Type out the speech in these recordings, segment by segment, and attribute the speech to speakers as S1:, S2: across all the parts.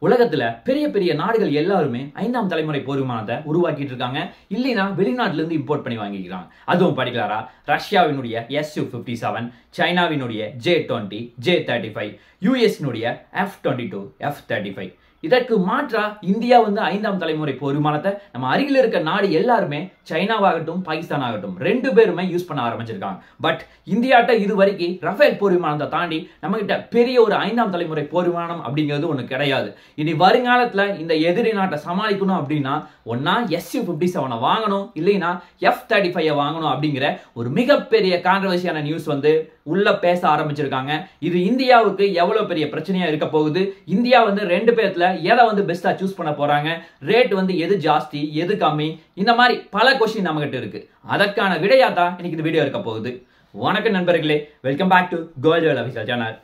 S1: உலகத்துல பெரிய பெரிய நாடுகள் எல்லாருமே 5ஆம் தலைமுறை போர் விமானத்தை உருவாக்கிட்டு இருக்காங்க. இல்லைனா வெளிநாட்டுல இருந்து இம்போர்ட் பண்ணி வாங்கிக்கிறாங்க. அதுவும் படிக்கலாரா ரஷ்யாவினுடைய Su-57, சைனாவினுடைய J-20, J-35, யுஎஸ்னுடைய F-22, F-35. இதற்கு மாற்றா இந்தியா வந்து 5ஆம் தலைமுறை போர் விமானத்தை நம்ம அருகில் இருக்க நாடு எல்லாருமே சைனாவாகட்டும் பாகிஸ்தான் ஆகட்டும் ரெண்டு பேருமே யூஸ் பண்ண ஆரம்பிச்சிருக்காங்க. பட் இந்தியாட்ட இது வரைக்கும் ரஃபேல் போர் விமானத்தை தாண்டி நம்ம கிட்ட பெரிய ஒரு 5ஆம் தலைமுறை போர் விமானம் அப்படிங்கிறது ஒண்ணு கிடையாது. இனி வருங்காலத்துல இந்த எதிரி நாட்டை சமாளிக்கணும் அப்படின்னா ஒன்னா Su-57 வாங்கணும், இல்லைன்னா F-35 வாங்கணும் அப்படிங்கிற ஒரு மிகப்பெரிய கான்ட்ரோவர்சியான நியூஸ் வந்து உள்ள பேச ஆரம்பிச்சிருக்காங்க. இது இந்தியாவுக்கு எவ்வளவு பெரிய பிரச்சனையா இருக்க போகுது, இந்தியா வந்து ரெண்டு பேர்ல எதை வந்து பெஸ்டா சூஸ் பண்ண போறாங்க, ரேட் வந்து எது ஜாஸ்தி எது கம்மி, இந்த மாதிரி பல क्वेश्चन நம்ம கிட்ட இருக்கு. அதற்கான விடையா தான் இன்னைக்கு இந்த வீடியோ இருக்க போகுது. வணக்கம் நண்பர்களே, welcome back to gold jewel official channel.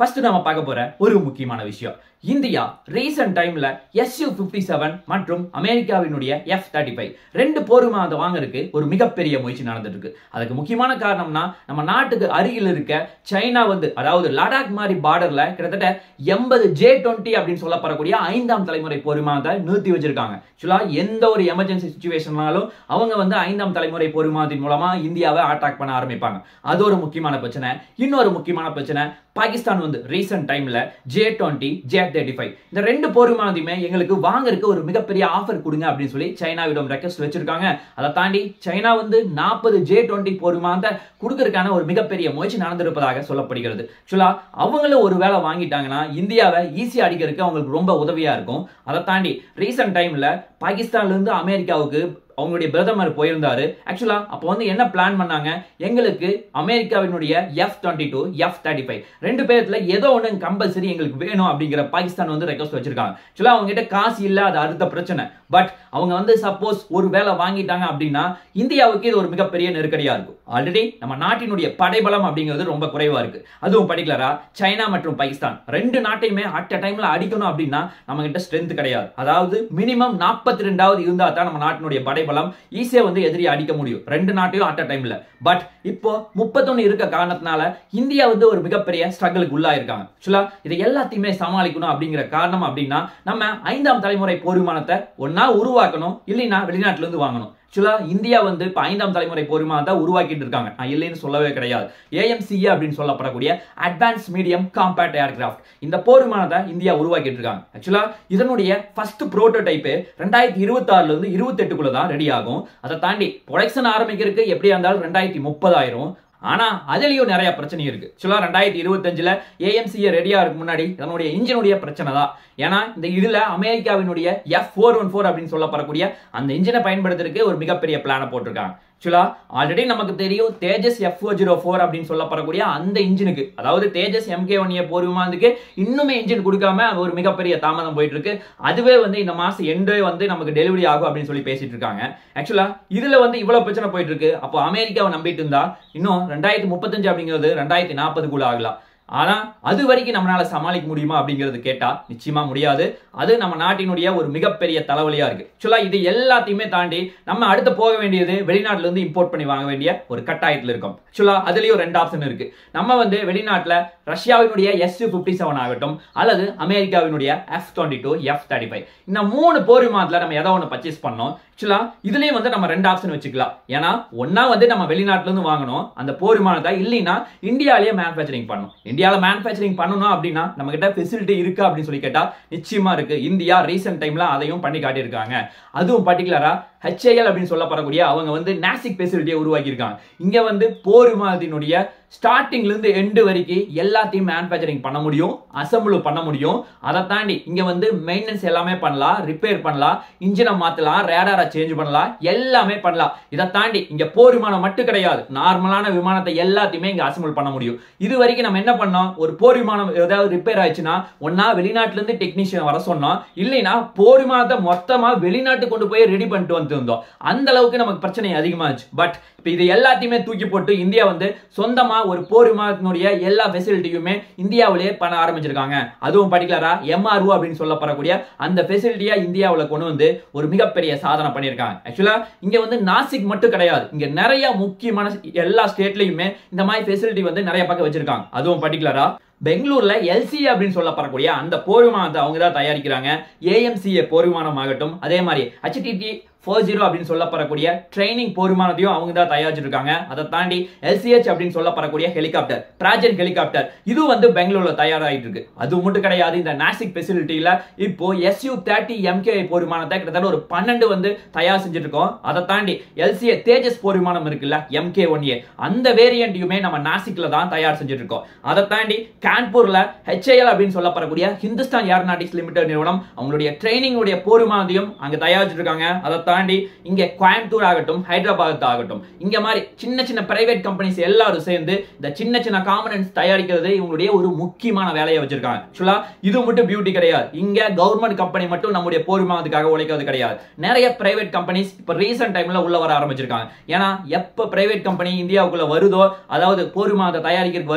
S1: First நம்ம பார்க்க போற ஒரு முக்கியமான விஷயம், இந்தியா ரீசன்ட் டைம்ல Su-57 மற்றும் அமெரிக்காவினுடைய F-35 ரெண்டு போர் விமானத்தை வாங்குறதுக்கு ஒரு மிகப்பெரிய முயற்சி நடந்துட்டு இருக்கு. அதுக்கு முக்கியமான காரணம்னா நம்ம நாட்டுக்கு அருகில் இருக்க சைனா வந்து அதாவது லடாக் மாதிரி பார்டர்ல கிட்டத்தட்ட 80 J-20 அப்படின்னு சொல்லப்படக்கூடிய 5ஆம் தலைமுறை போர் விமானத்தை நிறுத்தி வச்சிருக்காங்க. ஆக்சுவலா எந்த ஒரு எமர்ஜென்சி சிச்சுவேஷனாலும் அவங்க வந்து 5ஆம் தலைமுறை போர் விமானத்தின் மூலமா இந்தியாவை அட்டாக் பண்ண ஆரம்பிப்பாங்க. அது ஒரு முக்கியமான பிரச்சனை. இன்னொரு முக்கியமான பிரச்சனை, பாகிஸ்தான் வந்து ரீசன்ட் டைம்ல J-20, J-35 இந்த ரெண்டு போர் விமானத்தையுமே எங்களுக்கு வாங்குறதுக்கு ஒரு மிகப்பெரிய ஆஃபர் கொடுங்க அப்படின்னு சொல்லி சைனாவிடம் ரெக்வெஸ்ட் வச்சிருக்காங்க. அதை தாண்டி சைனா வந்து 40 J-20 போர் விமானத்தை கொடுக்கறதுக்கான ஒரு மிகப்பெரிய முயற்சி நடந்திருப்பதாக சொல்லப்படுகிறது. ஆக்சுவலா அவங்களும் ஒரு வேலை வாங்கிட்டாங்கன்னா இந்தியாவை ஈஸியா அடிக்கிறதுக்கு அவங்களுக்கு ரொம்ப உதவியா இருக்கும். அதை தாண்டி ரீசன்ட் டைம்ல பாகிஸ்தான்ல இருந்து அமெரிக்காவுக்கு அவங்களுடைய பிரதமர் போயிருந்தாரு. ஆக்சுவலா அப்போ வந்து என்ன பிளான் பண்ணாங்க, எங்களுக்கு அமெரிக்காவினுடைய F-22, F-35 ரெண்டு பேர்ல ஏதோ ஒண்ணு கம்பல்சரி எங்களுக்கு வேணும் அப்படிங்கிற பாகிஸ்தான் வந்து ரெக்வெஸ்ட் வச்சிருக்காங்க. ஆக்சுவலா அவங்க கிட்ட காசு இல்ல, அது அடுத்த பிரச்சனை. பட் அவங்க வந்து சப்போஸ் ஒரு வேலை வாங்கிட்டாங்க அப்படின்னா இந்தியாவுக்கு இது ஒரு மிகப்பெரிய நெருக்கடியா இருக்கும். ஆல்ரெடி நம்ம நாட்டினுடைய படைபலம் அப்படிங்கிறது ரொம்ப குறைவா இருக்கு. அதுவும் படிக்கலரா சைனா மற்றும் பாகிஸ்தான் ரெண்டு நாட்டையுமே அட் அ டைம்ல அடிக்கணும் அப்படின்னா நம்ம கிட்ட ஸ்ட்ரென்த் கிடையாது. அதாவது மினிமம் 42வது இருந்தா தான் நம்ம நாட்டினுடைய படைபலம் ஈஸியா வந்து எதிரியை அடிக்க முடியும் ரெண்டு நாட்டையும் அட் அ டைம்ல. பட் இப்போ 31 இருக்க காரணத்தினால இந்தியா வந்து ஒரு மிகப்பெரிய ஸ்ட்ரகிளுக்கு உள்ளாயிருக்காங்க. ஆக்சுவலா இதை எல்லாத்தையுமே சமாளிக்கணும் அப்படிங்கிற காரணம் அப்படின்னா நம்ம 5ஆம் தலைமுறை போர் விமானத்தை ஒன்னா உருவாக்கணும், இல்லைன்னா வெளிநாட்டுல இருந்து வாங்கணும். ஆக்சுவலா இந்தியா வந்து இப்ப 5ஆம் தலைமுறை போர் விமானத்தை உருவாக்கிட்டு இருக்காங்க. நான் இல்லைன்னு சொல்லவே கிடையாது. AMCA அப்படின்னு சொல்லப்படக்கூடிய அட்வான்ஸ் மீடியம் காம்பேக்ட் ஏர்கிராஃப்ட் இந்த போர் விமானத்தை இந்தியா உருவாக்கிட்டு இருக்காங்க. ஆக்சுவலா இதனுடைய ஃபர்ஸ்ட் புரோட்டோடைப் 2026ல இருந்து 28க்குள்ள தான் ரெடி ஆகும். அதை தாண்டி ப்ரொடக்ஷன் ஆரம்பிக்கிறதுக்கு எப்படியா இருந்தாலும் 2030 ஆயிரும். ஆனா அதுலயும் நிறைய பிரச்சனை இருக்கு. ஆக்சுவலா 2025ல AMCA ரெடியா இருக்கு முன்னாடி இதனுடைய இன்ஜினுடைய பிரச்சனை தான். ஏன்னா இந்த இதுல அமெரிக்காவினுடைய F-414 அப்படின்னு சொல்லப்படக்கூடிய அந்த இன்ஜினை பயன்படுத்துறதுக்கு ஒரு மிகப்பெரிய பிளான போட்டிருக்காங்க. ஆக்சுவலா ஆல்ரெடி நமக்கு தெரியும் தேஜஸ் F-404 அப்படின்னு சொல்லப்படக்கூடிய அந்த இன்ஜினுக்கு, அதாவது தேஜஸ் MK-1A போர் விமானத்துக்கு இன்னுமே இன்ஜின் கொடுக்காம ஒரு மிகப்பெரிய தாமதம் போயிட்டு இருக்கு. அதுவே வந்து இந்த மாசம் எண்டே வந்து நமக்கு டெலிவரி ஆகும் அப்படின்னு சொல்லி பேசிட்டு இருக்காங்க. ஆக்சுவலா இதுல வந்து இவ்வளவு பிரச்சனை போயிட்டு இருக்கு. அப்போ அமெரிக்காவை நம்பிட்டு இருந்தா இன்னும் 2035 அப்படிங்கிறது 2040க்குள்ள ஆகலாம். ஆனா அது வரைக்கும் நம்மளால சமாளிக்க முடியுமா அப்படிங்கிறது கேட்டா நிச்சயமா முடியாது. அது நம்ம நாட்டினுடைய ஒரு மிகப்பெரிய தலைவலியா இருக்கு. ஆக்சுவலா இது எல்லாத்தையுமே தாண்டி நம்ம அடுத்து போக வேண்டியது வெளிநாட்டுல இருந்து இம்போர்ட் பண்ணி வாங்க வேண்டிய ஒரு கட்டாயத்துல இருக்கும். ஆக்சுவலா அதுலயும் ரெண்டு ஆப்ஷன் இருக்கு. நம்ம வந்து வெளிநாட்டுல ரஷ்யாவினுடைய Su-57 ஆகட்டும் அல்லது அமெரிக்காவினுடைய F-22, F-35 இந்த மூணு போர் விமானத்துல நம்ம ஏதோ ஒன்று பர்ச்சேஸ் பண்ணோம். ஆக்சுவலா இதுலயும் வந்து நம்ம ரெண்டு ஆப்ஷன் வச்சுக்கலாம். ஏன்னா ஒன்னா வந்து நம்ம வெளிநாட்டுல இருந்து வாங்கணும் அந்த போர் விமானத்தை, இல்லைன்னா இந்தியாவிலேயே மேனுஃபேக்சரிங் பண்ணணும். இந்தியாவில் மேனுஃபேக்சரிங் பண்ணணும் அப்படின்னா நம்ம கிட்ட ஃபெசிலிட்டி இருக்கு அப்படின்னு சொல்லி கேட்டா நிச்சயமா இருக்கு. இந்தியா ரீசன்ட் டைம்ல அதையும் பண்ணி காட்டியிருக்காங்க. அதுவும் பர்டிகுலரா HAL அப்படின்னு சொல்லப்படக்கூடிய அவங்க வந்து நாசிக் ஃபெசிலிட்டியை உருவாக்கி இருக்காங்க. இங்க வந்து போர் விமானத்தினுடைய ஸ்டார்டிங்ல இருந்து எண்டு வரைக்கும் எல்லாத்தையும் மேனுஃபேக்சரிங் பண்ண முடியும், அசம்பிள் பண்ண முடியும். அதை தாண்டி இங்க வந்து மெயின்டெனன்ஸ் எல்லாமே பண்ணலாம், ரிப்பேர் பண்ணலாம், இன்ஜினை மாத்தலாம், ரேடாரை சேஞ்ச் பண்ணலாம், எல்லாமே பண்ணலாம். இதை தாண்டி இங்க போர் விமானம் மட்டும் கிடையாது, நார்மலான விமானத்தை எல்லாத்தையுமே இங்க அசம்பிள் பண்ண முடியும். இது வரைக்கும் நம்ம என்ன பண்ணோம், ஒரு போர் விமானம் ஏதாவது ரிப்பேர் ஆயிடுச்சுன்னா ஒன்னா வெளிநாட்டுல இருந்து டெக்னீஷியன் வர சொன்னோம், இல்லைன்னா போர் விமானத்தை மொத்தமா வெளிநாட்டு கொண்டு போய் ரெடி பண்ணிட்டு வந்திருந்தோம். அந்த அளவுக்கு நமக்கு பிரச்சனை அதிகமாச்சு. பட் இப்ப இது எல்லாத்தையுமே தூக்கி போட்டு இந்தியா வந்து சொந்தமா ஒரு போர் விமானத்தினுடைய எல்லா ஃபெசிலிட்டியுமே இந்தியாவிலேயே பண்ண ஆரம்பிச்சிருக்காங்க. அதுவும் பர்டிகுலரா MRO அப்படின்னு சொல்லப்படக்கூடிய அந்த ஃபெசிலிட்டியா இந்தியாவுல கொண்டு வந்து ஒரு மிகப்பெரிய சாதனை பண்ணியிருக்காங்க. ஆக்சுவலா இங்க வந்து நாசிக் மட்டும் கிடையாது, இங்க நிறைய முக்கியமான எல்லா ஸ்டேட்லயுமே இந்த மாதிரி ஃபெசிலிட்டி வந்து நிறைய பக்கம் வச்சிருக்காங்க. அதுவும் பர்டிகுலரா பெங்களூர்ல எல்சிஏ அப்படின்னு சொல்லப்படக்கூடிய அந்த போர் விமானத்தை அவங்க தான் தயாரிக்கிறாங்க. ஏஎம்சிஏ போர் விமானம் ஆகட்டும், அதே மாதிரி HTT 40 அப்படின்னு சொல்லப்படக்கூடிய ட்ரைனிங் போர் விமானத்தையும் அவங்க தான் தயாரிச்சிருக்காங்க. அதை தாண்டி LCH அப்படின்னு சொல்லப்படக்கூடிய ஹெலிகாப்டர், ட்ராஜன் ஹெலிகாப்டர், இது வந்து பெங்களூர்ல தயாராகிட்டு இருக்கு. அது மட்டும் கிடையாது, இந்த நாசிக் ஃபெசிலிட்டியில இப்போ Su-30 MKI போர் விமானத்தை கிட்டத்தட்ட ஒரு 12 வந்து தயார் செஞ்சுட்டு இருக்கோம். அதை தாண்டி LCA தேஜஸ் போர் விமானம் இருக்குல்ல, MK-1A, அந்த வேரியண்ட்டையுமே நம்ம நாசிக்ல தான் தயார் செஞ்சுட்டு இருக்கோம். அதை தாண்டி கான்பூர்ல HAL அப்படின்னு சொல்லப்படக்கூடிய ஹிந்துஸ்தான் ஏரோநாட்டிக்ஸ் லிமிடெட் நிறுவனம் அவங்களுடைய ட்ரைனிங் உடைய போர் விமானத்தையும் அங்க தயாரிச்சிட்டு இருக்காங்க. அதை தாண்டி இங்க கோயம்புத்தூர் ஆகட்டும், ஹைதராபாத் ஆகட்டும், இங்க மாதிரி சின்ன சின்ன பிரைவேட் கம்பெனிஸ் எல்லாரும் சேர்ந்து இந்த சின்ன சின்ன காம்பனன்ட்ஸ் தயாரிக்கிறது இவங்களுடைய ஒரு முக்கியமான வேலையை வச்சிருக்காங்க. ஆக்சுவலா இது மட்டும் பியூட்டி கிடையாது. இங்க கவர்மெண்ட் கம்பெனி மட்டும் நம்முடைய போர் விமானத்துக்காக உழைக்கிறது கிடையாது. நிறைய பிரைவேட் கம்பெனிஸ் இப்ப ரீசன்ட் டைம்ல உள்ள வர ஆரம்பிச்சிருக்காங்க. ஏன்னா எப்ப பிரைவேட் கம்பெனி இந்தியாவுக்குள்ள வருதோ, அதாவது போர் விமானத்தை தயாரிக்கிறதுக்கு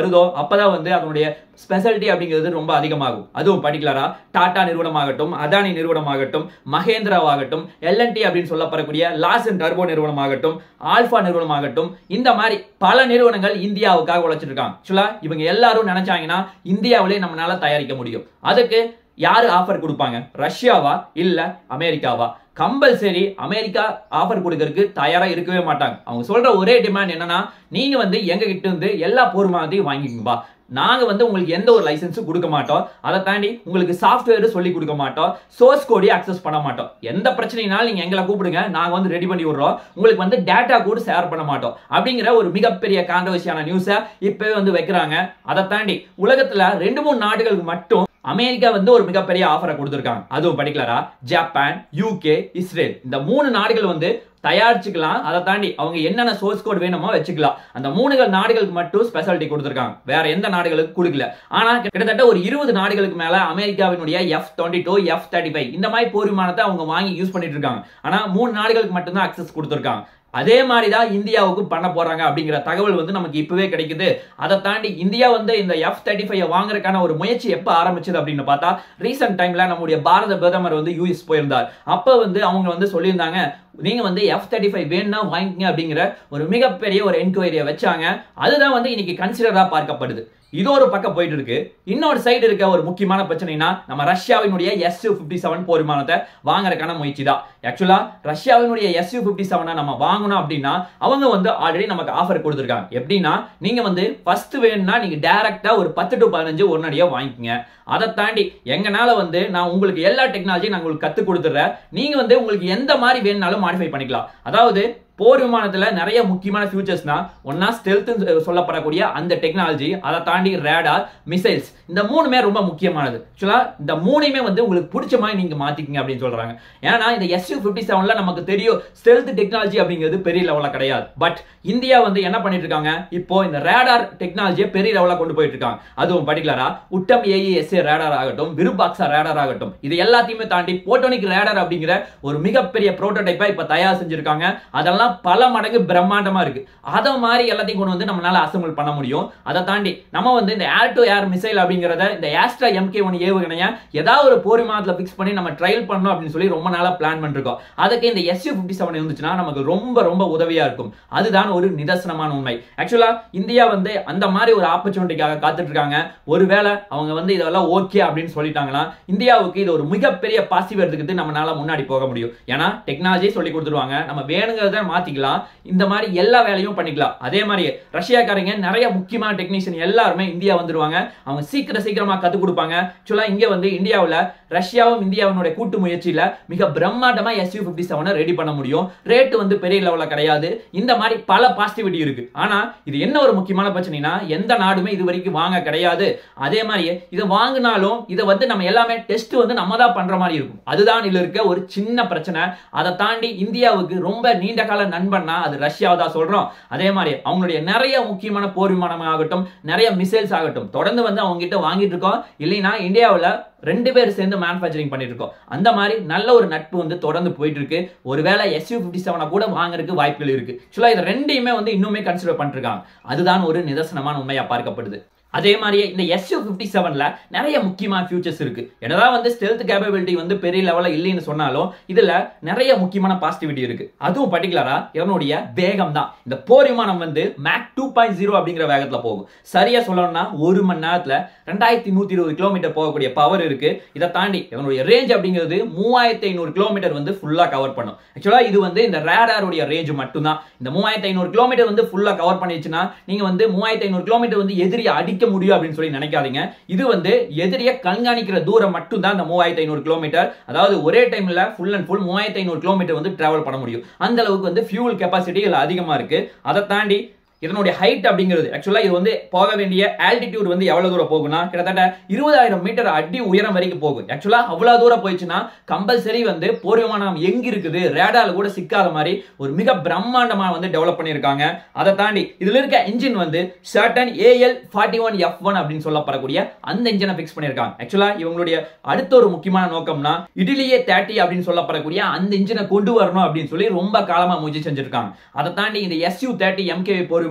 S1: வருதோ, அப்பதான் வந்து அதனுடைய ஸ்பெஷாலிட்டி அப்படிங்கிறது ரொம்ப அதிகமாகும். அதுவும் பர்டிகுலரா டாடா நிறுவனமாகட்டும், அதானி நிறுவனமாகட்டும், மகேந்திராவாகட்டும், LNT அப்படின்னு சொல்லப்படக்கூடிய லார்சன் டர்போ நிறுவனமாகட்டும், ஆல்பா நிறுவனமாகட்டும், இந்த மாதிரி பல நிறுவனங்கள் இந்தியாவுக்காக உழைச்சிட்டு இருக்காங்க. ஆக்சுவலா இவங்க எல்லாரும் நினைச்சாங்கன்னா இந்தியாவிலே நம்மளால தயாரிக்க முடியும். அதுக்கு யாரு ஆஃபர் கொடுப்பாங்க? ரஷ்யாவா இல்ல அமெரிக்காவா? கம்பல்சரி அமெரிக்கா ஆஃபர் கொடுக்கறதுக்கு தயாரா இருக்கவே மாட்டாங்க. அவங்க சொல்ற ஒரே டிமாண்ட் என்னன்னா, நீங்க வந்து எங்க கிட்ட இருந்து எல்லா போர் விமானத்தையும் வாங்கிக்கோங்க, நாங்க வந்து உங்களுக்கு எந்த ஒரு லைசன்ஸும் கொடுக்க மாட்டோம், அதை தாண்டி உங்களுக்கு சாஃப்ட்வேர் சொல்லி கொடுக்க மாட்டோம், சோர்ஸ் கோடையும் அக்சஸ் பண்ண மாட்டோம். எந்த பிரச்சனைனாலும் நீங்க எங்களை கூப்பிடுங்க, நாங்க வந்து ரெடி பண்ணி விடுறோம், உங்களுக்கு வந்து டேட்டா கூட ஷேர் பண்ண மாட்டோம் அப்படிங்கிற ஒரு மிகப்பெரிய கான்ட்ரோவர்சியான நியூஸை இப்பவே வந்து வைக்கிறாங்க. அதை தாண்டி உலகத்துல 2-3 நாடுகளுக்கு மட்டும் அமெரிக்கா வந்து ஒரு மிகப்பெரிய ஆஃபரை கொடுத்திருக்காங்க. அதுவும் பர்டிகுலரா ஜப்பான், UK, இஸ்ரேல், இந்த 3 நாடுகள் வந்து தயாரிச்சுக்கலாம். அதை தாண்டி அவங்க என்னென்ன சோர்ஸ் கோட் வேணுமோ வச்சுக்கலாம். அந்த 3 நாடுகளுக்கு மட்டும் ஸ்பெஷாலிட்டி கொடுத்திருக்காங்க, வேற எந்த நாடுகளுக்கு கொடுக்கல. ஆனா கிட்டத்தட்ட ஒரு 20 நாடுகளுக்கு மேல அமெரிக்காவினுடைய F-22, F-35 இந்த மாதிரி போர் விமானத்தை அவங்க வாங்கி யூஸ் பண்ணிட்டு இருக்காங்க. ஆனா 3 நாடுகளுக்கு மட்டும்தான் அக்சஸ் கொடுத்திருக்காங்க. அதே மாதிரி தான் இந்தியாவுக்கு பண்ண போறாங்க அப்படிங்கிற தகவல் வந்து நமக்கு இப்பவே கிடைக்குது. அதை தாண்டி இந்தியா வந்து இந்த F-35 வாங்குறதுக்கான ஒரு முயற்சி எப்ப ஆரம்பிச்சது அப்படின்னு பார்த்தா, ரீசன்ட் டைம்ல நம்முடைய பாரத பிரதமர் வந்து US போயிருந்தார். அப்ப வந்து அவங்க வந்து சொல்லியிருந்தாங்க, நீங்க வந்து F-35 வேணும்னா வாங்கிங்க அப்படிங்கிற ஒரு மிகப்பெரிய ஒரு என்கொயரியை வச்சாங்க. அதுதான் வந்து இன்னைக்கு கன்சிடரா பார்க்கப்படுது. இது ஒரு பக்கம் போயிட்டு இருக்கு. இன்னொரு சைடு இருக்க ஒரு முக்கியமான பிரச்சனைனா, நம்ம ரஷ்யாவினுடைய Su-57 போர் விமானத்தை வாங்குறதுக்கான முயற்சி தான். ஆக்சுவலா ரஷ்யாவினுடைய Su-57 நம்ம வாங்கணும் அப்படின்னா அவங்க வந்து ஆல்ரெடி நமக்கு ஆஃபர் கொடுத்துருக்காங்க. எப்படின்னா, நீங்க வந்து ஃபர்ஸ்ட் வேணும்னா நீங்க டைரக்டா ஒரு 10 to 15 உடனடியா வாங்கிக்கங்க. அதை தாண்டி எங்கனால வந்து நான் உங்களுக்கு எல்லா டெக்னாலஜியும் நான் உங்களுக்கு கத்து கொடுத்துறேன், நீங்க வந்து உங்களுக்கு எந்த மாதிரி வேணும்னாலும் மாடிஃபை பண்ணிக்கலாம். அதாவது போர் விமானத்துல நிறைய முக்கியமான ஃபியூச்சர்ஸ்னா, ஒன்னா ஸ்டெல்த் சொல்லப்படக்கூடிய அந்த டெக்னாலஜி, அதை தாண்டி ரேடார், மிசைல்ஸ், இந்த 3மே ரொம்ப முக்கியமானது. ஆக்சுவலா இந்த 3மே வந்து உங்களுக்கு பிடிச்ச மாதிரி நீங்க மாத்திக்கங்க அப்படின்னு சொல்றாங்க. ஏன்னா இந்த Su-57ல நமக்கு தெரியும் ஸ்டெல்த் டெக்னாலஜி அப்படிங்கிறது பெரிய லெவல்ல கிடையாது. பட் இந்தியா வந்து என்ன பண்ணிட்டு இருக்காங்க, இப்போ இந்த ரேடார் டெக்னாலஜியை பெரிய லெவல்ல கொண்டு போயிட்டு இருக்காங்க. அதுவும் பர்டிகுலரா உட்டம் AESA ரேடார் ஆகட்டும், விருபாக்ஸா ரேடார் ஆகட்டும், இது எல்லாத்தையுமே தாண்டி போட்டோனிக் ரேடார் அப்படிங்கிற ஒரு மிகப்பெரிய புரோட்டோடைப்பை இப்ப தயார் செஞ்சிருக்காங்க. அதெல்லாம் பல மடங்கு பிரம்மாண்டமா இருக்கு. அத மாதிரி எல்லாத்தையும் கொண்டு வந்து நம்மளால அசெம்பிள் பண்ண முடியும். அதை தாண்டி நம்ம வந்து இந்த ஏர் டு ஏர் மிசைல் அப்படிங்கறத இந்த ஆஸ்ட்ரா MK-1 ஏவுகணையை ஏதாவது ஒரு போர் விமானத்துல பிக்ஸ் பண்ணி நம்ம ட்ரையல் பண்ணணும் அப்படின்னு சொல்லி ரொம்ப நாளா பிளான் பண்ணிருக்கோம். அதுக்கு இந்த Su-57 இருந்துச்சுன்னா நமக்கு ரொம்ப ரொம்ப உதவியா இருக்கும். அதுதான் ஒரு நிதர்சனமான உண்மை. ஆக்சுவலா இந்தியா வந்து அந்த மாதிரி ஒரு ஆப்பர்ச்சுனிட்டிக்காக காத்துட்டு இருக்காங்க. ஒருவேளை அவங்க வந்து இதெல்லாம் ஓகே அப்படின்னு சொல்லிட்டாங்கன்னா இந்தியாவுக்கு இது ஒரு மிகப்பெரிய பாசிட்டிவ் எடுத்துக்கிட்டு நம்மளால முன்னாடி போக முடியும். ஏன்னா டெக்னாலஜி சொல்லி கொடுத்துருவாங்க, நம்ம வேணுங்கிறத மாத்திக்கலாம், இந்த மாதிரி எல்லா வேலையும் பண்ணிக்கலாம். அதே மாதிரி ரஷ்யாக்காரங்க நிறைய முக்கியமான டெக்னீஷியன் எல்லாருமே இந்தியா வந்துருவாங்க. அவங்க சீக்கிரமா கத்து கொடுப்பாங்க. ஆக்சுவலா இங்க வந்து இந்தியாவுல ரஷ்யாவும் இந்தியாவினுடைய கூட்டு முயற்சியில மிக பிரம்மாண்டமா Su-57 ரெடி பண்ண முடியும். ரேட் வந்து பெரிய லெவல்ல கிடையாது. இந்த மாதிரி பல பாசிட்டிவிட்டி இருக்கு. ஆனா இது என்ன ஒரு முக்கியமான பிரச்சனைனா, எந்த நாடுமே இது வரைக்கும் வாங்க கிடையாது. அதே மாதிரி இதை வாங்கினாலும் இதை வந்து நம்ம எல்லாமே டெஸ்ட் வந்து நம்ம தான் பண்ற மாதிரி இருக்கும். அதுதான் இதுல இருக்க ஒரு சின்ன பிரச்சனை. அதை தாண்டி இந்தியாவுக்கு ரொம்ப நீண்ட கால நண்பன்னா அது ரஷ்யாவை தான் சொல்றோம். அதே மாதிரி அவங்களுடைய நிறைய முக்கியமான போர் விமானம் ஆகட்டும், நிறைய மிசைல்ஸ் ஆகட்டும், தொடர்ந்து வந்து அவங்க கிட்ட வாங்கிட்டு இருக்கோம். இல்லைன்னா இந்தியாவில் 2 பேர் சேர்ந்து மேனுஃபேக்சரிங் பண்ணிட்டு இருக்கோம். அந்த மாதிரி நல்ல ஒரு நட்பு வந்து தொடர்ந்து போயிட்டு இருக்கு. ஒருவேளை Su-57 கூட வாங்குறதுக்கு வாய்ப்புகள் இருக்கு. ஆக்சுவலா இது ரெண்டையுமே வந்து இன்னுமே கன்சிடர் பண்ணிருக்காங்க. அதுதான் ஒரு நிதர்சனமான உண்மையா பார்க்கப்படுது. அதே மாதிரியே இந்த SU-57ல நிறைய முக்கியமான ஃபியூச்சர்ஸ் இருக்கு. என்னதான் வந்து ஸ்டெல்த் கேப்பபிலிட்டி வந்து பெரிய லெவல்ல இல்லைன்னு சொன்னாலும் இதுல நிறைய முக்கியமான பாசிட்டிவிட்டி இருக்கு. அதுவும் பர்టిక్యులரா இதனுடைய வேகம் தான். இந்த போர் விமானம் வந்து மேக் 2.0 அப்படிங்கிற வேகத்துல போகும். சரியா சொல்லணும்னா 1 மணி நேரத்துல 2120 கிலோமீட்டர் போகக்கூடிய பவர் இருக்கு. இதை தாண்டி இதனுடைய ரேஞ்ச் அப்படிங்கிறது 3500 கிலோமீட்டர் வந்து ஃபுல்லா கவர் பண்ணும். ஆக்சுவலா இது வந்து இந்த ரேடாருடைய ரேஞ்ச் மட்டும்தான். இந்த 3500 கிலோமீட்டர் வந்து ஃபுல்லா கவர் பண்ணிடுச்சுன்னா நீங்க வந்து 3500 கிலோமீட்டர் வந்து எதிரியை அடிக்க முடியும் அப்படின்னு சொல்லி நினைக்காதீங்க. இது வந்து எதிரியை கண்காணிக்கிற தூரம் மட்டும் தான் இந்த 3500 கிலோமீட்டர். அதாவது ஒரே டைம்ல ஃபுல் அண்ட் ஃபுல் 3500 கிலோமீட்டர் வந்து டிராவல் பண்ண முடியும். அந்த அளவுக்கு வந்து ஃபியூல் கெபாசிட்டி இதுல அதிகமா இருக்கு. அதை தாண்டி இதனுடைய ஹைட் அப்படிங்கிறது ஆக்சுவலா இது வந்து போக வேண்டிய ஆல்டிடியூட் வந்து எவ்வளவு தூரம் போகும்னா கிட்டத்தட்ட 20000 மீட்டர் அடி உயரம் வரைக்கும் போகும். ஆக்சுவலா அவ்வளவு தூரம் போயிடுச்சுன்னா கம்பல்சரி வந்து போர் விமானம் எங்க இருக்குது ரேடார்ல கூட சிக்காத மாதிரி ஒரு மிக பிரம்மாண்டமா வந்து டெவலப் பண்ணியிருக்காங்க. அதை தாண்டி இதுல இருக்க இன்ஜின் வந்து சர்டன் AL-41F1 அப்படின்னு சொல்லப்படக்கூடிய அந்த இன்ஜினை பிக்ஸ் பண்ணியிருக்காங்க. ஆக்சுவலா இவங்களுடைய அடுத்த ஒரு முக்கியமான நோக்கம்னா இடிலியே 30 அப்படின்னு சொல்லப்படக்கூடிய அந்த இன்ஜினை கொண்டு வரணும் அப்படின்னு சொல்லி ரொம்ப காலமா முயற்சி செஞ்சிருக்காங்க. அதை தாண்டி இந்த SU-30 MKV போர்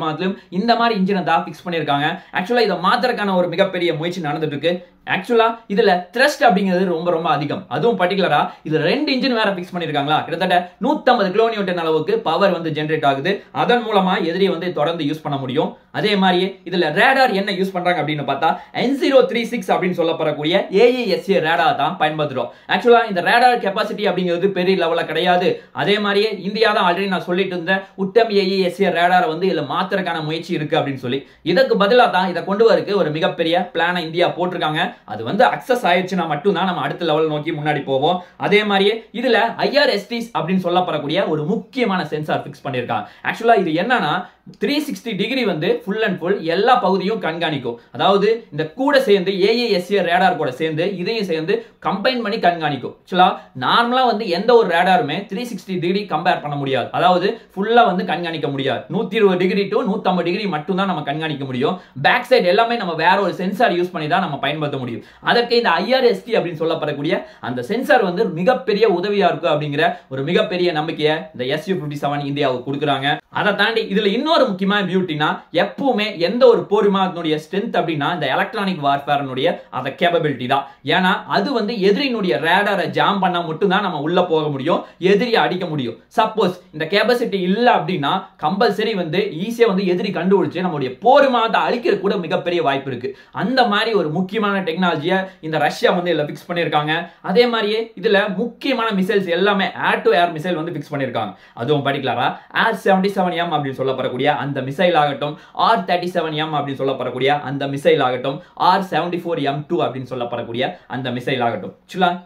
S1: இந்த மாதிரி இன்ஜினை தான் பிக்ஸ் பண்ணிருக்காங்க. ஆக்சுவலா இதை மாத்திரக்கான ஒரு மிகப்பெரிய முயற்சி நடந்துட்டு இருக்கு. ஆக்சுவலா இதுல த்ரஸ்ட் அப்படிங்கிறது ரொம்ப ரொம்ப அதிகம். அதுவும் பர்టిక్యులரா இதுல 2 இன்ஜின் வேற பிக்ஸ் பண்ணிருக்காங்களா. கிட்டத்தட்ட 150 கிலோநியூட்டன் அளவுக்கு பவர் வந்து ஜெனரேட் ஆகுது. அதன் மூலமா எதிரி வந்து தொடர்ந்து யூஸ் பண்ண முடியும். அதே மாதிரியே இதுல ரேடார் என்ன யூஸ் பண்றாங்க அப்படின்னு பார்த்தா N036 அப்படின்னு சொல்லப்படக்கூடிய AESA ரேடார் தான் பயன்படுத்துறோம். ஆக்சுவலா இந்த ரேடார் கெபாசிட்டி அப்படிங்கிறது பெரிய லெவல்ல கிடையாது. அதே மாதிரியே இந்தியா தான் ஆல்ரெடி நான் சொல்லிட்டு இருந்தேன் உட்டம் AESA ரேடார் வந்து இதுல மாத்திரக்கான முயற்சி இருக்கு அப்படின்னு சொல்லி. இதுக்கு பதிலா தான் இதை கொண்டு வரக்கு ஒரு மிகப்பெரிய பிளானை இந்தியா போட்டிருக்காங்க. அது வந்து அக்சஸ் ஆயிடுச்சுன்னா மட்டும் தான் நம்ம அடுத்த லெவல் நோக்கி முன்னாடி போவோம். அதே மாதிரியே இதுல IRSTs அப்படின்னு சொல்லப்படக்கூடிய ஒரு முக்கியமான சென்சார் பிக்ஸ் பண்ணிருக்காங்க. ஆக்சுவலா இது என்னன்னா 360 டிகிரி வந்து ஃபுல் அண்ட் ஃபுல் எல்லா பகுதியும் கண்காணிக்கும். அதாவது இந்த கூட சேர்ந்து AESA ரேடார் கூட சேர்ந்து இதையும் சேர்ந்து கம்பைன் பண்ணி கண்காணிக்கும். ஆக்சுவலா நார்மலா வந்து எந்த ஒரு ரேடாருமே 360 டிகிரி கம்பேர் பண்ண முடியாது. அதாவது ஃபுல்லா வந்து கண்காணிக்க முடியாது. 120 டிகிரி டு 150 டிகிரி மட்டும் தான் நம்ம கண்காணிக்க முடியும். பேக் சைடு எல்லாமே நம்ம வேற ஒரு சென்சார் யூஸ் பண்ணி தான் நம்ம பயன்படுத்த முடியும். அதற்கு இந்த IRST அப்படின்னு சொல்லப்படக்கூடிய அந்த சென்சார் வந்து மிகப்பெரிய உதவியா இருக்கு அப்படிங்கிற ஒரு மிகப்பெரிய நம்பிக்கையை இந்த SU-57 இந்தியாவுக்கு கொடுக்குறாங்க. அதை தாண்டி இதுல இன்னொரு முக்கியமான பியூட்டினா எப்பவுமே எந்த ஒரு போர் விமானத்தினுடைய ஸ்ட்ரென்த் அப்படின்னா இந்த எலக்ட்ரானிக் வார்ஃபேர்னுடைய அந்த கேப்பபிலிட்டி தான். ஏன்னா அது வந்து எதிரியினுடைய ரேடாரை ஜாம் பண்ணா மட்டும் தான் நம்ம உள்ள போக முடியும், எதிரியை அடிக்க முடியும். சப்போஸ் இந்த கேப்பசிட்டி இல்ல அப்படின்னா கம்பல்சரி வந்து ஈஸியா வந்து எதிரி கண்டுபிடிச்சு நம்மளுடைய போர் விமானத்தை அழிக்கிற கூட மிகப்பெரிய வாய்ப்பு இருக்கு. அந்த மாதிரி ஒரு முக்கியமான டெக்னாலஜியை இந்த ரஷ்யா வந்து இதுல பிக்ஸ் பண்ணிருக்காங்க. அதே மாதிரியே இதுல முக்கியமான மிசைல்ஸ் எல்லாமே ஏர் டு ஏர் மிசைல் வந்து பிக்ஸ் பண்ணிருக்காங்க. அதுவும் பர்టిక్యులரா R-77M அப்படின்னு சொல்லப்படக்கூடிய அந்த மிசைல் ஆகட்டும், R-37M அப்படின்னு சொல்லப்படக்கூடிய அந்த மிசைல் ஆகட்டும், R-74M2 அப்படின்னு சொல்லப்படக்கூடிய அந்த மிசைல் ஆகட்டும்.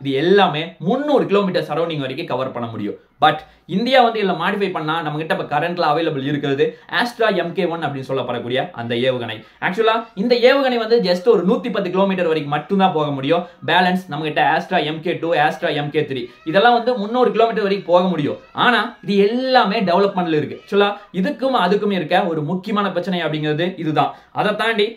S1: இது எல்லாமே 300 கிலோமீட்டர் சரௌண்டிங் வரைக்கும் கவர் பண்ண முடியும். பட் இந்தியா வந்து இதுல மாடிஃபை பண்ணா நம்ம கிட்ட இப்ப கரண்ட்ல அவைலபிள் இருக்கிறது ஆஸ்ட்ரா MK1 அப்படின்னு சொல்லப்படக்கூடிய அந்த ஏவுகணை. ஆக்சுவலா இந்த ஏவுகணை வந்து ஜஸ்ட் ஒரு 110 கிலோமீட்டர் வரைக்கும் மட்டும் தான் போக முடியும். பேலன்ஸ் நம்ம கிட்ட ஆஸ்ட்ரா MK2, ஆஸ்ட்ரா MK3 இதெல்லாம் வந்து 300 கிலோமீட்டர் வரைக்கும் போக முடியும். ஆனா இது எல்லாமே டெவலப்மெண்ட்ல இருக்கு. ஆக்சுவலா இதுக்கும் அதுக்கும் இருக்க ஒரு முக்கியமான பிரச்சனை அப்படிங்கிறது இதுதான். அதை தாண்டி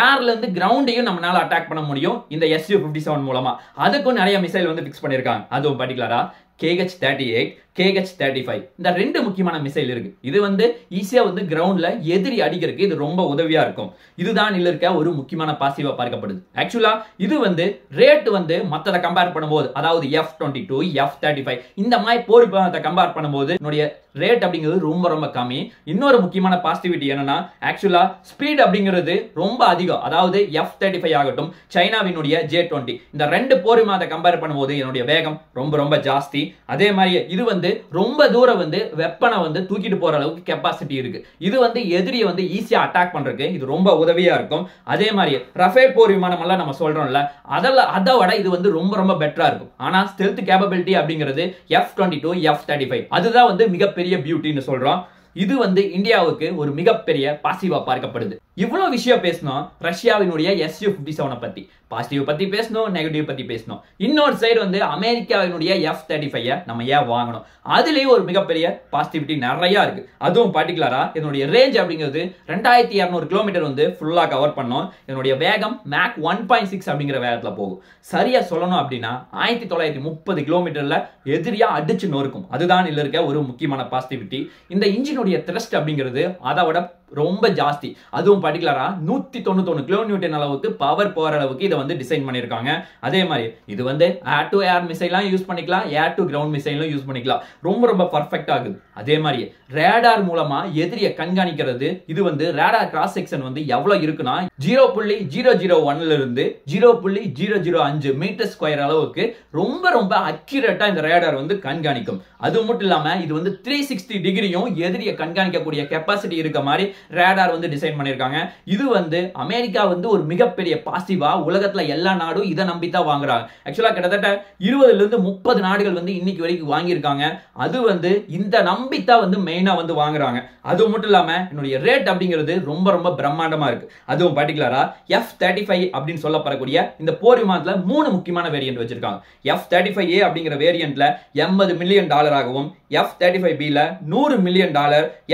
S1: ஏர்ல இருந்து கிரவுண்டையும் நம்மளால அட்டாக் பண்ண முடியும் இந்த SU-57 மூலமா. அதுக்கும் நிறைய மிசைல் வந்து பிக்ஸ் பண்ணிருக்காங்க. அதுவும் பர்టిక్యులரா KH-38, KH-35 இந்த 2 முக்கியமான மிசைல் இருக்கு. இது வந்து ஈஸியா வந்து கிரவுண்ட்ல எதிரி அடிக்கிறதுக்கு இது ரொம்ப உதவியா இருக்கும். இதுதான் இதுல இருக்க ஒரு முக்கியமான பாசிட்டிவா பார்க்கப்படுது. ஆக்சுவலா இது வந்து ரேட் வந்து மத்தத கம்பேர் பண்ணும்போது அதாவது F-22, F-35 இந்த மாதிரி போர் விமானத்தை கம்பேர் பண்ணும்போது என்னுடைய ரேட் அப்படிங்கிறது ரொம்ப ரொம்ப கம்மி. இன்னொரு முக்கியமான பாசிட்டிவிட்டி என்னன்னா ஆக்சுவலா ஸ்பீட் அப்படிங்கிறது ரொம்ப அதிகம். அதாவது F-35 ஆகட்டும், சைனாவினுடைய J-20 இந்த 2 போர் விமானத்தை கம்பேர் பண்ணும்போது என்னுடைய வேகம் ரொம்ப ரொம்ப ஜாஸ்தி. அதே மாதிரி இது வந்து ரொம்ப தூரம் வந்து வெப்பனை வந்து தூக்கிட்டு போற அளவுக்கு கெபாசிட்டி இருக்கு. இது வந்து எதிரியை வந்து ஈஸியா அட்டாக் பண்றதுக்கு இது ரொம்ப உதவியா இருக்கும். அதே மாதிரி ரஃபேல் போர் விமானம் எல்லாம் நம்ம சொல்றோம்ல அதை விட இது வந்து ரொம்ப ரொம்ப பெட்டரா இருக்கும். ஆனா ஸ்டெல்த் கேப்பபிலிட்டி அப்படிங்கிறது F-22, F-35 அதுதான் வந்து மிகப்பெரிய பியூட்டின்னு சொல்றோம். இது வந்து இந்தியாவுக்கு ஒரு மிகப்பெரிய பாசிட்டிவா பார்க்கப்படுது. இவ்வளவு விஷயம் பேசணும் ரஷ்யாவினுடைய SU-57 பத்தி. பாசிட்டிவ் பத்தி பேசணும், நெகட்டிவ் பத்தி பேசணும். இன்னொரு சைடு வந்து அமெரிக்காவினுடைய F-35 நம்ம ஏன் வாங்கணும், அதுலயும் ஒரு மிகப்பெரிய பாசிட்டிவிட்டி நிறைய இருக்கு. அதுவும் பர்టిక్యులரா இதனுடைய ரேஞ்ச் அப்படிங்கிறது 2200 கிலோமீட்டர் வந்து ஃபுல்லா கவர் பண்ணும். இதனுடைய வேகம் மேக் 1.6 அப்படிங்கிற வேகத்துல போகும். சரியா சொல்லணும் அப்படின்னா 1930 கிலோமீட்டர்ல எதிரியா அடிச்சு நொறுக்கும். அதுதான் இதுல இருக்க ஒரு முக்கியமான பாசிட்டிவிட்டி. இந்த இன்ஜினுடைய த்ரஸ்ட் அப்படிங்கிறது அதை விட ரொம்ப ஜாஸ்தி. அதுவும் பர்டிகுலரா 191 கிலோ நியூட்டன் அளவுக்கு பவர் போற அளவுக்கு இதை வந்து டிசைன் பண்ணிருக்காங்க. அதே மாதிரி இது வந்து ஏர் டு ஏர் மிசைலாம் யூஸ் பண்ணிக்கலாம், ஏர் டு கிரவுண்ட் மிசைலும் யூஸ் பண்ணிக்கலாம். ரொம்ப ரொம்ப பர்ஃபெக்ட் ஆகுது. அதே மாதிரி ரேடார் மூலமா எதிரியை கண்காணிக்கிறது. இது வந்து ரேடார் கிராஸ் செக்ஷன் வந்து எவ்வளவு இருக்குன்னா 0.001 இருந்து 0.005 மீட்டர் ஸ்கொயர் அளவுக்கு ரொம்ப ரொம்ப அக்யூரேட்டா இந்த ரேடார் வந்து கண்காணிக்கும். அது மட்டும் இல்லாம இது வந்து 360 டிகிரியும் எதிரியை கண்காணிக்கக்கூடிய கெப்பாசிட்டி இருக்க மாதிரி ரேடார் வந்து டிசைன் பண்ணிருக்காங்க. இது வந்து அமெரிக்கா வந்து ஒரு மிகப்பெரிய பாசிவா உலகத்துல எல்லா நாடும் இதை நம்பித்தான் வாங்குறாங்க. ஆக்சுவலா கிட்டத்தட்ட 20 இருந்து 30 நாடுகள் வந்து இன்னைக்கு வரைக்கும் வாங்கியிருக்காங்க. அது வந்து இந்த நம்பித்தான் வந்து மெயினா வந்து வாங்குறாங்க. அது மட்டும் இல்லாம என்னுடைய ரேட் அப்படிங்கிறது ரொம்ப ரொம்ப பிரம்மாண்டமா இருக்கு. அதுவும் பர்டிகுலரா F-35 அப்படின்னு சொல்லப்படக்கூடிய இந்த போர் விமானத்துல 3 முக்கியமான வேரியன்ட் வச்சிருக்காங்க. F-35A அப்படிங்கிற வேரியன்ட்ல $80 மில்லியன் ஆகவும், F-35B ல $100 மில்லியன்,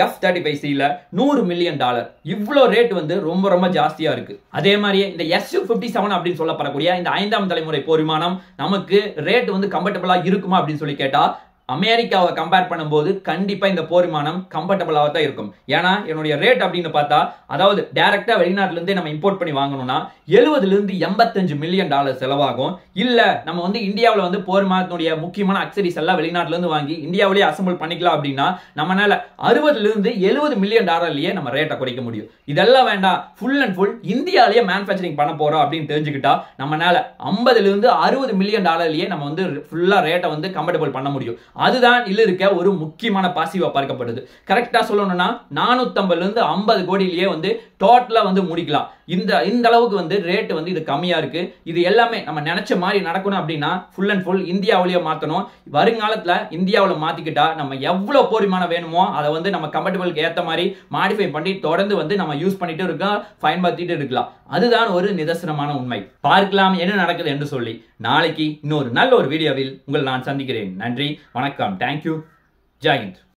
S1: F-35C ல $100 மில்லியன். இவ்வளோ ரேட் வந்து ரொம்ப ரொம்ப ஜாஸ்தியா இருக்கு. அதே மாதிரி இந்த Su-57 அப்படின்னு சொல்லப்படக்கூடிய இந்த 5ஆம் தலைமுறை போர் விமானம் நமக்கு ரேட் வந்து கம்ஃபர்டபிளா இருக்குமா அப்படின்னு சொல்லி கேட்டா அமெரிக்காவை கம்பேர் பண்ணும்போது கண்டிப்பா இந்த போர் விமானம் கம்ஃபர்டபிளாக தான் இருக்கும். ஏன்னா என்னுடைய ரேட் அப்படின்னு பார்த்தா, அதாவது டைரக்டா வெளிநாட்டுல இருந்தே நம்ம இம்போர்ட் பண்ணி வாங்கணும்னா 70 இருந்து 85 மில்லியன் செலவாகும். இல்ல நம்ம வந்து இந்தியாவில் வந்து போர் விமானத்தினுடைய முக்கியமான அக்சரிஸ் எல்லாம் வெளிநாட்டுல இருந்து வாங்கி இந்தியாவிலேயே அசம்பிள் பண்ணிக்கலாம் அப்படின்னா நம்மளால 60 இருந்து 70 மில்லியன் டாலர்லயே நம்ம ரேட்டை குறைக்க முடியும். இதெல்லாம் வேண்டாம், ஃபுல் அண்ட் ஃபுல் இந்தியாவிலேயே மேனுஃபேக்சரிங் பண்ண போறோம் அப்படின்னு தெரிஞ்சுக்கிட்டா நம்மளால 50 இருந்து 60 மில்லியன் டாலர்லயே நம்ம வந்து ஃபுல்லா ரேட்டை வந்து கம்ஃபர்டபிள் பண்ண முடியும். அதுதான் இல்ல இருக்க ஒரு முக்கியமான பாசிவா பார்க்கப்படுது. கரெக்டா சொல்லணும்னா 450 இருந்து 50 கோடியிலேயே வந்து டோட்டலா வந்து முடிக்கலாம். இந்த அளவுக்கு வந்து ரேட் வந்து இது கம்மியா இருக்கு. இது எல்லாமே நம்ம நினைச்ச மாதிரி நடக்கணும் அப்படின்னா ஃபுல் அண்ட் ஃபுல் இந்தியாவிலேயே மாத்தணும். வருங்காலத்துல இந்தியாவில் மாத்திக்கிட்டா நம்ம எவ்வளவு போர் விமானம் வேணுமோ அதை வந்து நம்ம கம்ஃபர்டபிளுக்கு ஏத்த மாதிரி மாடிஃபை பண்ணி தொடர்ந்து வந்து நம்ம யூஸ் பண்ணிட்டு இருக்கோம், பயன்படுத்திட்டு இருக்கலாம். அதுதான் ஒரு நிதர்சனமான உண்மை. பார்க்கலாம் என்ன நடக்குது என்று சொல்லி. நாளைக்கு இன்னொரு நல்ல ஒரு வீடியோவில் உங்களை நான் சந்திக்கிறேன். நன்றி, வணக்கம், தேங்க்யூ, ஜெய் ஹிந்த்.